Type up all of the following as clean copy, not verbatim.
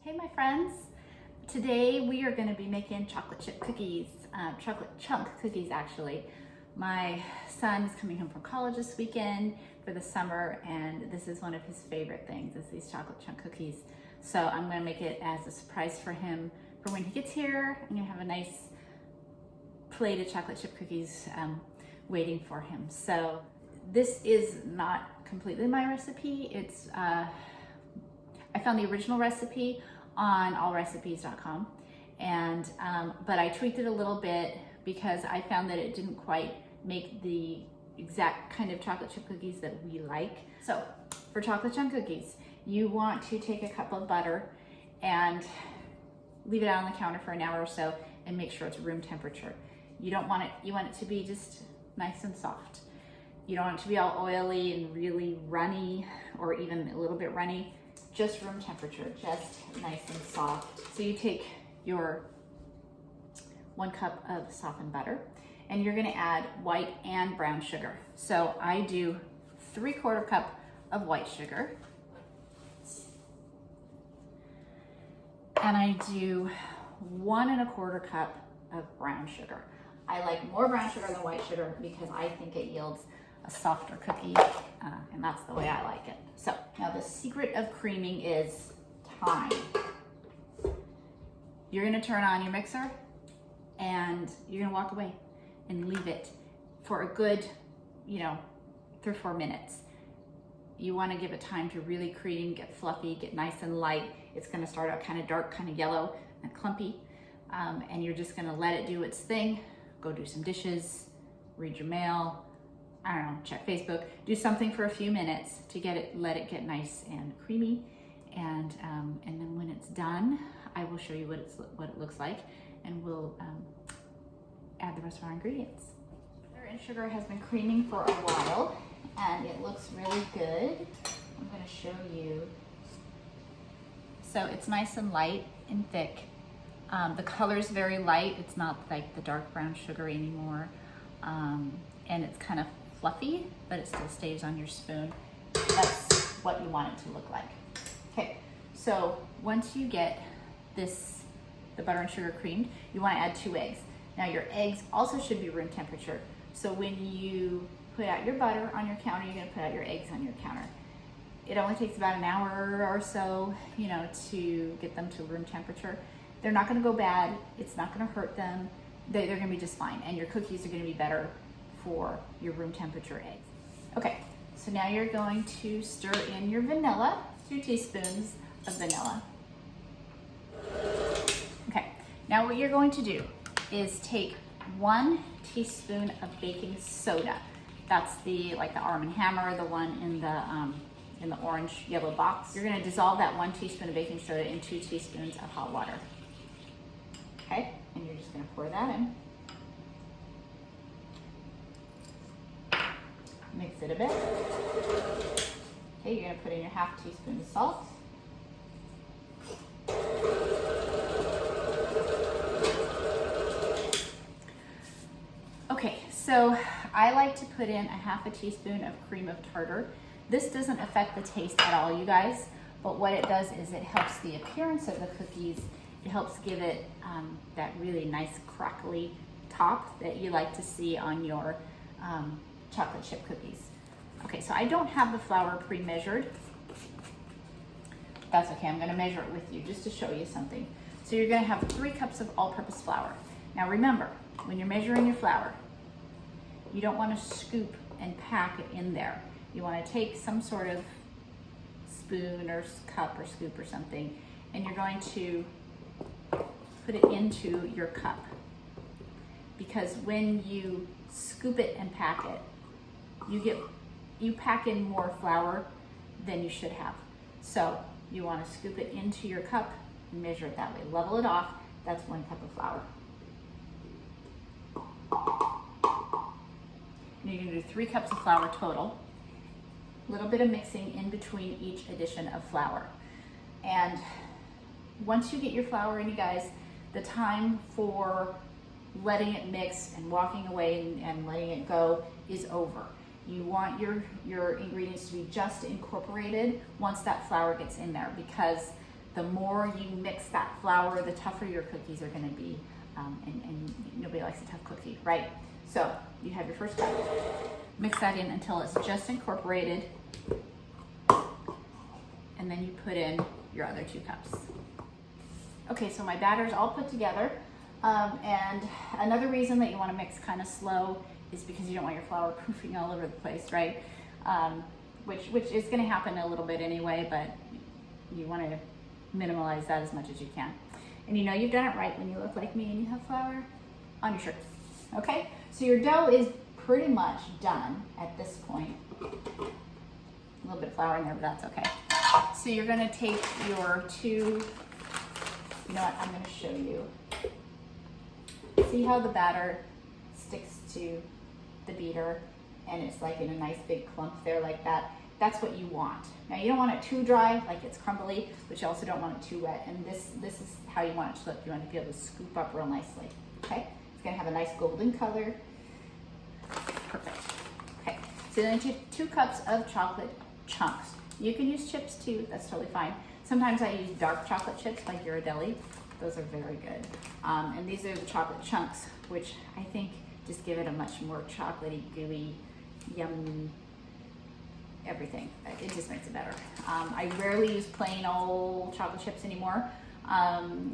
Hey my friends, today we are going to be making chocolate chip cookies, chocolate chunk cookies actually. My son is coming home from college this weekend for the summer and this is one of his favorite things is these chocolate chunk cookies. So I'm going to make it as a surprise for him for when he gets here. I'm going to have a nice plate of chocolate chip cookies waiting for him. So this is not completely my recipe. It's I found the original recipe on allrecipes.com and but I tweaked it a little bit because I found that it didn't quite make the exact kind of chocolate chip cookies that we like. So for chocolate chunk cookies, you want to take a cup of butter and leave it out on the counter for an hour or so and make sure it's room temperature. You don't want it, you want it to be just nice and soft. You don't want it to be all oily and really runny or even a little bit runny. Just room temperature, just nice and soft. So you take your 1 cup of softened butter and you're gonna add white and brown sugar. So I do 3/4 cup of white sugar and I do 1 1/4 cup of brown sugar. I like more brown sugar than white sugar because I think it yields a softer cookie, and that's the way I like it. So now the secret of creaming is time. You're gonna turn on your mixer and you're gonna walk away and leave it for a good, 3 or 4 minutes. You wanna give it time to really cream, get fluffy, get nice and light. It's gonna start out kind of dark, kind of yellow and clumpy, and you're just gonna let it do its thing. Go do some dishes, read your mail, I don't know, check Facebook, do something for a few minutes to let it get nice and creamy. And then when it's done, I will show you what it looks like and we'll add the rest of our ingredients. Butter and sugar has been creaming for a while and it looks really good. I'm gonna show you. So it's nice and light and thick. The color is very light. It's not like the dark brown sugar anymore. And it's kind of fluffy, but it still stays on your spoon. That's what you want it to look like. Okay, so once you get the butter and sugar creamed, you want to add 2 eggs. Now your eggs also should be room temperature. So when you put out your butter on your counter, you're going to put out your eggs on your counter. It only takes about an hour or so, to get them to room temperature. They're not going to go bad. It's not going to hurt them. They're going to be just fine, and your cookies are going to be better for your room temperature eggs. Okay, so now you're going to stir in your vanilla, 2 teaspoons of vanilla. Okay, now what you're going to do is take 1 teaspoon of baking soda. That's the Arm & Hammer, the one in the orange yellow box. You're gonna dissolve that 1 teaspoon of baking soda in 2 teaspoons of hot water. Okay, and you're just gonna pour that in. Mix it a bit. Okay, you're gonna put in your 1/2 teaspoon of salt. Okay, so I like to put in a 1/2 teaspoon of cream of tartar. This doesn't affect the taste at all, you guys, but what it does is it helps the appearance of the cookies. It helps give it that really nice crackly top that you like to see on your chocolate chip cookies. Okay, so I don't have the flour pre-measured. That's okay, I'm gonna measure it with you just to show you something. So you're gonna have 3 cups of all-purpose flour. Now remember, when you're measuring your flour, you don't wanna scoop and pack it in there. You wanna take some sort of spoon or cup or scoop or something, and you're going to put it into your cup. Because when you scoop it and pack it, you pack in more flour than you should have. So you want to scoop it into your cup and measure it that way. Level it off. That's 1 cup of flour. And you're going to do 3 cups of flour total. A little bit of mixing in between each addition of flour. And once you get your flour in, you guys, the time for letting it mix and walking away and letting it go is over. You want your ingredients to be just incorporated once that flour gets in there, because the more you mix that flour, the tougher your cookies are gonna be. And nobody likes a tough cookie, right? So you have your first cup. Mix that in until it's just incorporated. And then you put in your other 2 cups. Okay, so my batter's all put together. And another reason that you wanna mix kind of slow is because you don't want your flour poofing all over the place, right? Which is gonna happen a little bit anyway, but you wanna minimize that as much as you can. And you know you've done it right when you look like me and you have flour on your shirt, okay? So your dough is pretty much done at this point. A little bit of flour in there, but that's okay. So you're gonna take your 2, you know what, I'm gonna show you. See how the batter sticks to the beater and it's like in a nice big clump there like that? That's what you want. Now you don't want it too dry, like it's crumbly, but you also don't want it too wet. And this is how you want it to look. You want to be able to scoop up real nicely, okay? It's gonna have a nice golden color. Perfect. Okay, so then take 2 cups of chocolate chunks. You can use chips too, that's totally fine. Sometimes I use dark chocolate chips like Ghirardelli. Those are very good. And these are the chocolate chunks, which I think just give it a much more chocolatey, gooey, yummy, everything. It just makes it better. I rarely use plain old chocolate chips anymore.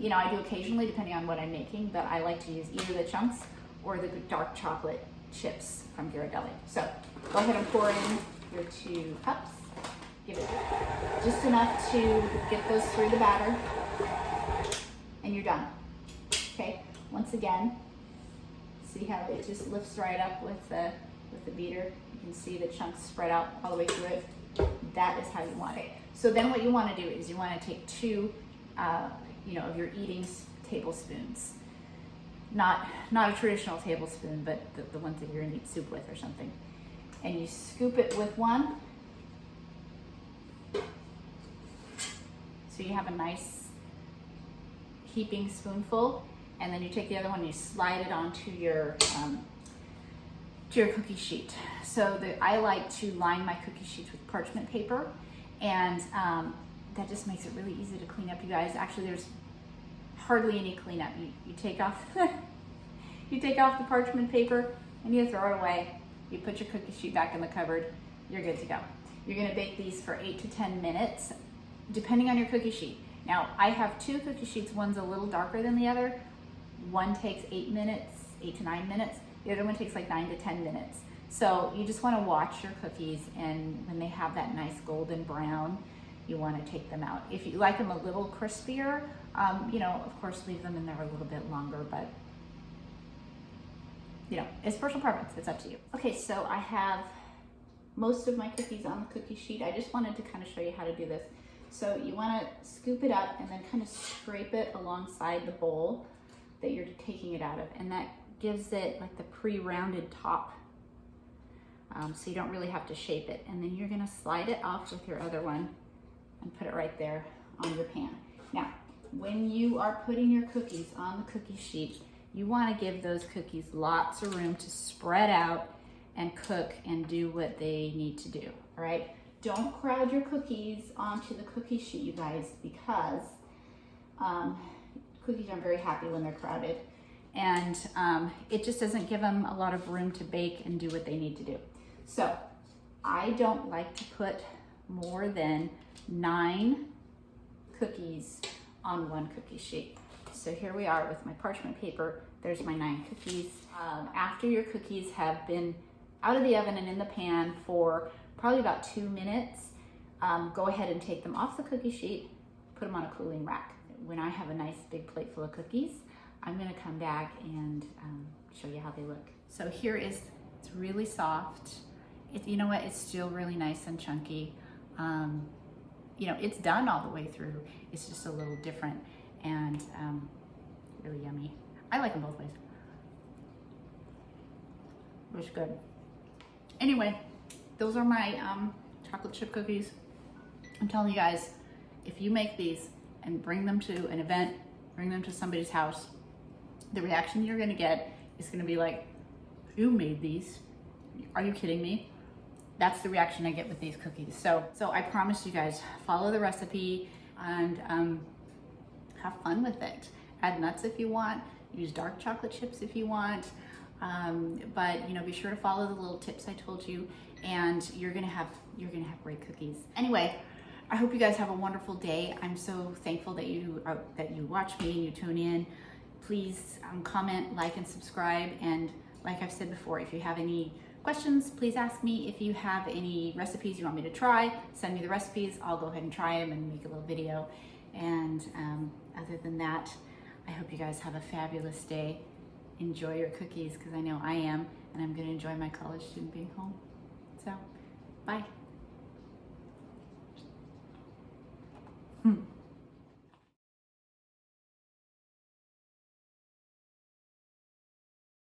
You know, I do occasionally depending on what I'm making, but I like to use either the chunks or the dark chocolate chips from Ghirardelli. So go ahead and pour in your 2 cups. Give it just enough to get those through the batter, and you're done. Okay, once again, see how it just lifts right up with the beater. You can see the chunks spread out all the way through it. That is how you want it. So then what you want to do is you want to take 2, you know, of your eating tablespoons. Not a traditional tablespoon, but the ones that you're gonna eat soup with or something. And you scoop it with 1. So you have a nice heaping spoonful, and then you take the other one and you slide it onto your cookie sheet. So I like to line my cookie sheets with parchment paper, and that just makes it really easy to clean up, you guys. Actually, there's hardly any cleanup. You take off you take off the parchment paper and you throw it away. You put your cookie sheet back in the cupboard. You're good to go. You're gonna bake these for 8 to 10 minutes, depending on your cookie sheet. Now, I have 2 cookie sheets. One's a little darker than the other. One takes 8 minutes, 8 to 9 minutes. The other one takes like 9 to 10 minutes. So you just want to watch your cookies, and when they have that nice golden brown, you want to take them out. If you like them a little crispier, you know, of course, leave them in there a little bit longer, but you know, it's personal preference. It's up to you. Okay, so I have most of my cookies on the cookie sheet. I just wanted to kind of show you how to do this. So you want to scoop it up and then kind of scrape it alongside the bowl that you're taking it out of, and that gives it like the pre-rounded top, so you don't really have to shape it. And then you're gonna slide it off with your other one and put it right there on your pan. Now, when you are putting your cookies on the cookie sheet, you wanna give those cookies lots of room to spread out and cook and do what they need to do, all right? Don't crowd your cookies onto the cookie sheet, you guys, because cookies aren't very happy when they're crowded. And it just doesn't give them a lot of room to bake and do what they need to do. So I don't like to put more than 9 cookies on one cookie sheet. So here we are with my parchment paper. There's my 9 cookies. After your cookies have been out of the oven and in the pan for probably about 2 minutes, go ahead and take them off the cookie sheet, put them on a cooling rack. When I have a nice big plate full of cookies, I'm gonna come back and show you how they look. So here is, it's really soft. You know what, it's still really nice and chunky. You know, it's done all the way through. It's just a little different and really yummy. I like them both ways. Looks good. Anyway, those are my chocolate chip cookies. I'm telling you guys, if you make these and bring them to an event, bring them to somebody's house, the reaction you're gonna get is gonna be like, who made these? Are you kidding me? That's the reaction I get with these cookies. So I promise you guys, follow the recipe. and have fun with it. Add nuts if you want, use dark chocolate chips if you want, but you know, be sure to follow the little tips I told you, and you're gonna have great cookies. Anyway, I hope you guys have a wonderful day. I'm so thankful that you watch me and you tune in. Please comment, like, and subscribe. And like I've said before, if you have any questions, please ask me. If you have any recipes you want me to try, send me the recipes. I'll go ahead and try them and make a little video. And other than that, I hope you guys have a fabulous day. Enjoy your cookies, because I know I am, and I'm gonna enjoy my college student being home. So, bye.